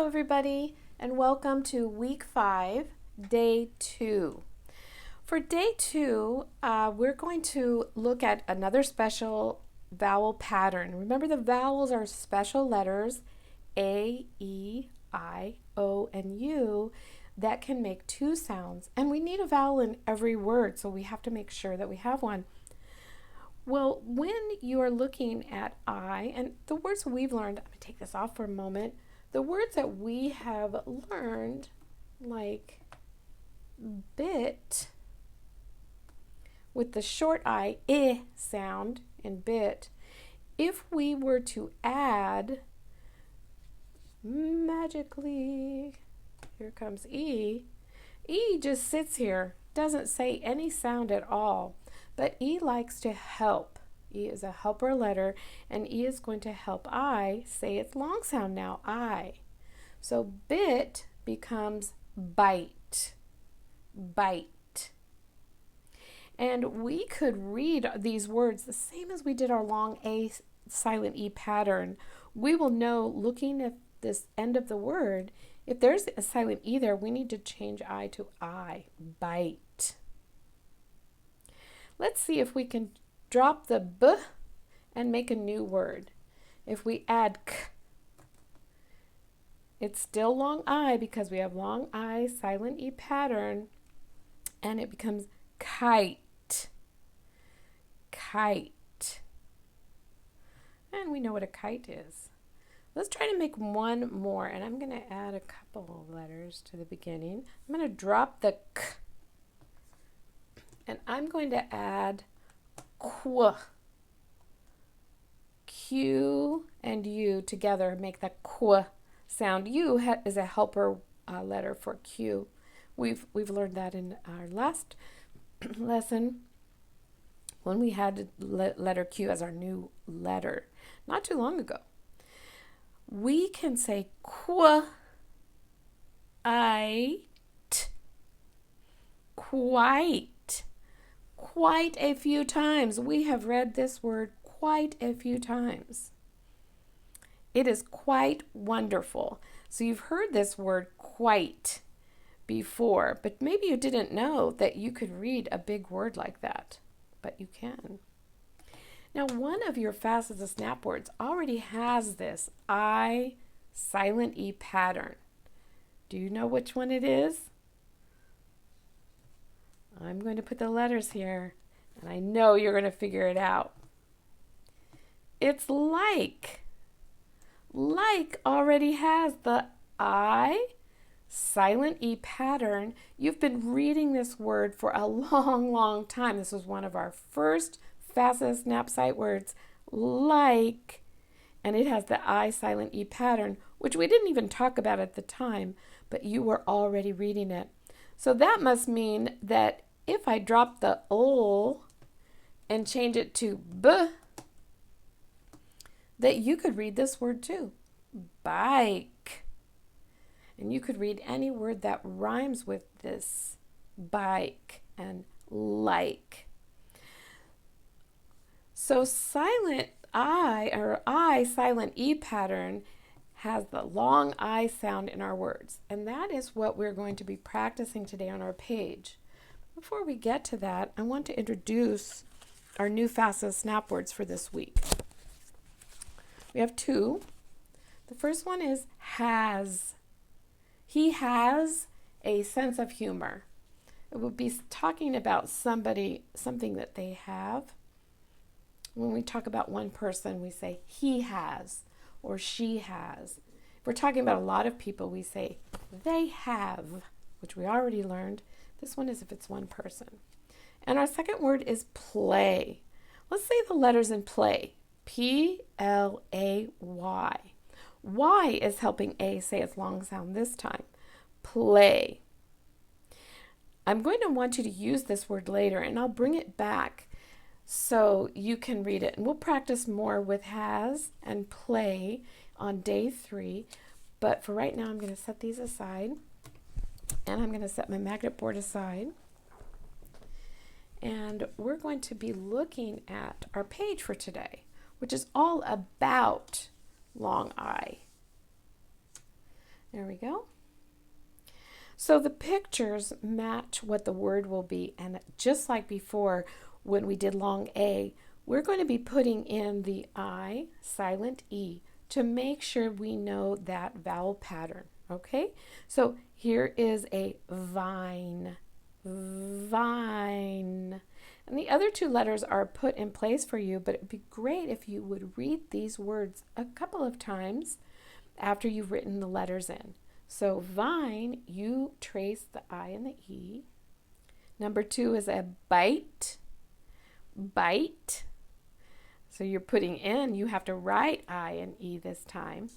Hello, everybody, and welcome to week 5, day 2. For day 2, we're going to look at another special vowel pattern. Remember, the vowels are special letters A, E, I, O, and U that can make two sounds. And we need a vowel in every word, so we have to make sure that we have one. Well, when you are looking at I, and the words we've learned, I'm going to take this off for a moment. The words that we have learned, like bit, with the short I sound in bit, if we were to add magically, here comes E just sits here, doesn't say any sound at all. But E likes to help. E is a helper letter, and E is going to help I say its long sound now, I. So bit becomes bite, bite. And we could read these words the same as we did our long A silent E pattern. We will know, looking at this end of the word, if there's a silent E there, we need to change I to I, bite. Let's see if we can drop the B and make a new word. If we add K, it's still long I because we have long I, silent E pattern, and it becomes kite, kite. And we know what a kite is. Let's try to make one more, and I'm going to add a couple of letters to the beginning. I'm going to drop the K, and I'm going to add Q. Q and U together make the Q sound. U is a helper letter for Q. We've learned that in our last lesson when we had letter Q as our new letter, not too long ago. We can say quite, quite a few times. We have read this word quite a few times. It is quite wonderful. So you've heard this word quite before, but maybe you didn't know that you could read a big word like that, but you can. Now, one of your Fast as a Snap words already has this I silent E pattern. Do you know which one it is? I'm going to put the letters here, and I know you're going to figure it out. It's like. Like already has the I silent E pattern. You've been reading this word for a long, long time. This was one of our first Fast as a Snap sight words, like, and it has the I silent E pattern, which we didn't even talk about at the time, but you were already reading it. So that must mean that if I drop the O and change it to B, that you could read this word too, bike. And you could read any word that rhymes with this, bike and like. So silent I, or I silent E pattern, has the long I sound in our words. And that is what we're going to be practicing today on our page. Before we get to that, I want to introduce our new Fast as a Snap words for this week. We have two. The first one is has. He has a sense of humor. It would be talking about somebody, something that they have. When we talk about one person, we say he has or she has. If we're talking about a lot of people, we say they have, which we already learned. This one is if it's one person. And our second word is play. Let's say the letters in play. Play. Y is helping A say its long sound this time. Play. I'm going to want you to use this word later, and I'll bring it back so you can read it. And we'll practice more with has and play on day 3. But for right now, I'm going to set these aside. And I'm going to set my magnet board aside. And we're going to be looking at our page for today, which is all about long I. There we go. So the pictures match what the word will be, and just like before when we did long A, we're going to be putting in the I, silent E, to make sure we know that vowel pattern, okay? So here is a vine, vine. And the other two letters are put in place for you, but it'd be great if you would read these words a couple of times after you've written the letters in. So vine, you trace the I and the E. Number 2 is a bite, bite. So you're putting in, you have to write I and E this time.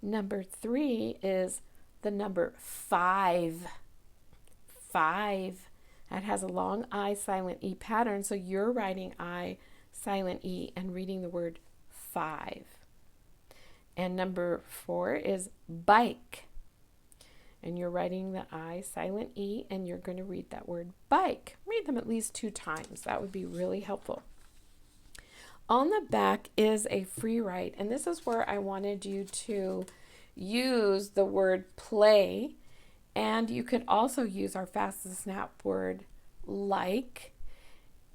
Number 3 is the number 5, 5. That has a long I, silent E pattern, so you're writing I, silent E, and reading the word 5. And number 4 is bike. And you're writing the I, silent E, and you're going to read that word bike. Read them at least 2 times. That would be really helpful. On the back is a free write, and this is where I wanted you to use the word play, and you could also use our fast as a snap word like,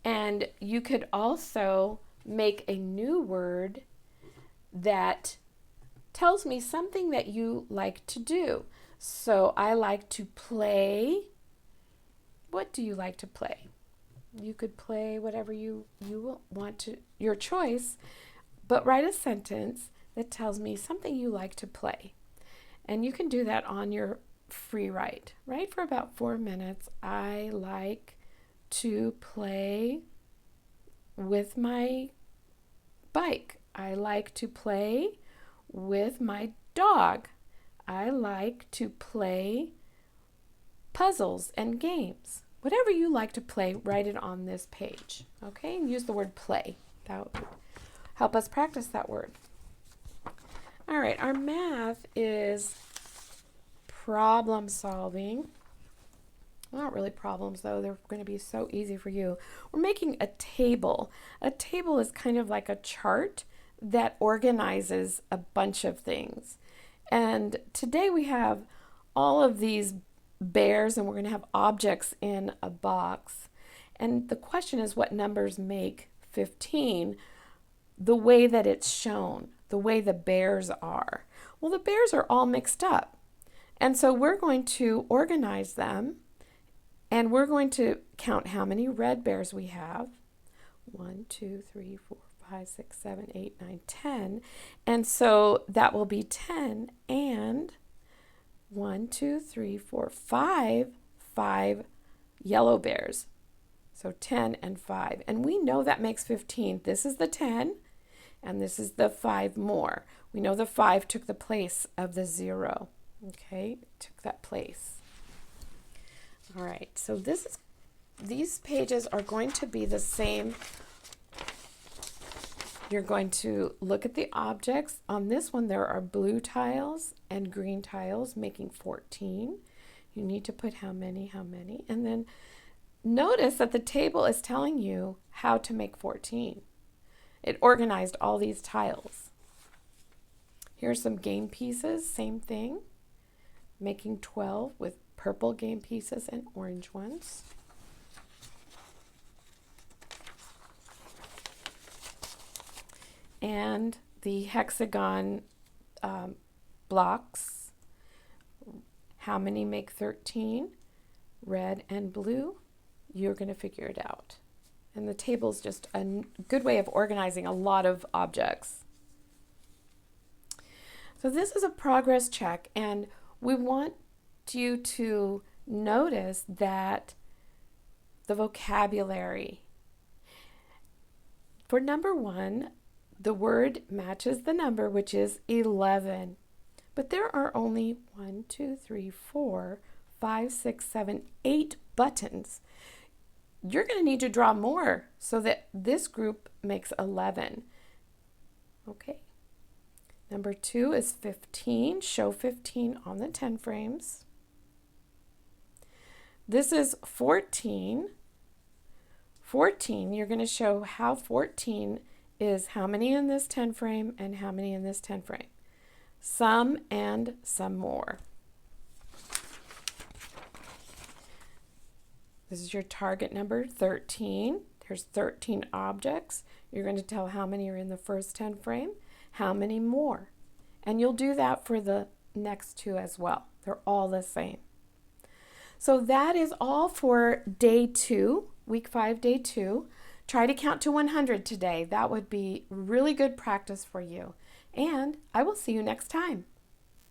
and you could also make a new word that tells me something that you like to do. So I like to play. What do you like to play? You could play whatever you want to, your choice, but write a sentence that tells me something you like to play. And you can do that on your free write. Write for about 4 minutes. I like to play with my bike. I like to play with my dog. I like to play puzzles and games. Whatever you like to play, write it on this page, okay? And use the word play. That would help us practice that word. All right, our math is problem solving. Well, not really problems, though. They're going to be so easy for you. We're making a table. A table is kind of like a chart that organizes a bunch of things. And today we have all of these bears, and we're going to have objects in a box. And the question is, what numbers make 15 the way that it's shown, the way the bears are? Well, the bears are all mixed up. And so we're going to organize them, and we're going to count how many red bears we have. 1, 2, 3, 4, 5, 6, 7, 8, 9, 10. And so that will be 10 and 1, 2, 3, 4, 5 yellow bears. So 10 and 5. And we know that makes 15. This is the 10 and this is the 5 more. We know the 5 took the place of the 0. Okay, it took that place. All right, so these pages are going to be the same. You're going to look at the objects. On this one, there are blue tiles and green tiles making 14. You need to put how many, and then notice that the table is telling you how to make 14. It organized all these tiles. Here's some game pieces, same thing, making 12 with purple game pieces and orange ones. And the hexagon blocks, how many make 13? Red and blue. You're going to figure it out. And the table is just a good way of organizing a lot of objects. So this is a progress check, and we want you to notice that the vocabulary. For number 1, the word matches the number, which is 11. But there are only 1, 2, 3, 4, 5, 6, 7, 8 buttons. You're going to need to draw more so that this group makes 11. Okay. Number 2 is 15. Show 15 on the 10 frames. This is 14. 14, you're going to show how 14 is how many in this 10 frame and how many in this 10 frame. some and some more. This is your target number 13. There's 13 objects. You're going to tell how many are in the first 10 frame, how many more. And you'll do that for the next two as well. They're all the same. So that is all for day 2, week 5, day 2. Try to count to 100 today. That would be really good practice for you. And I will see you next time.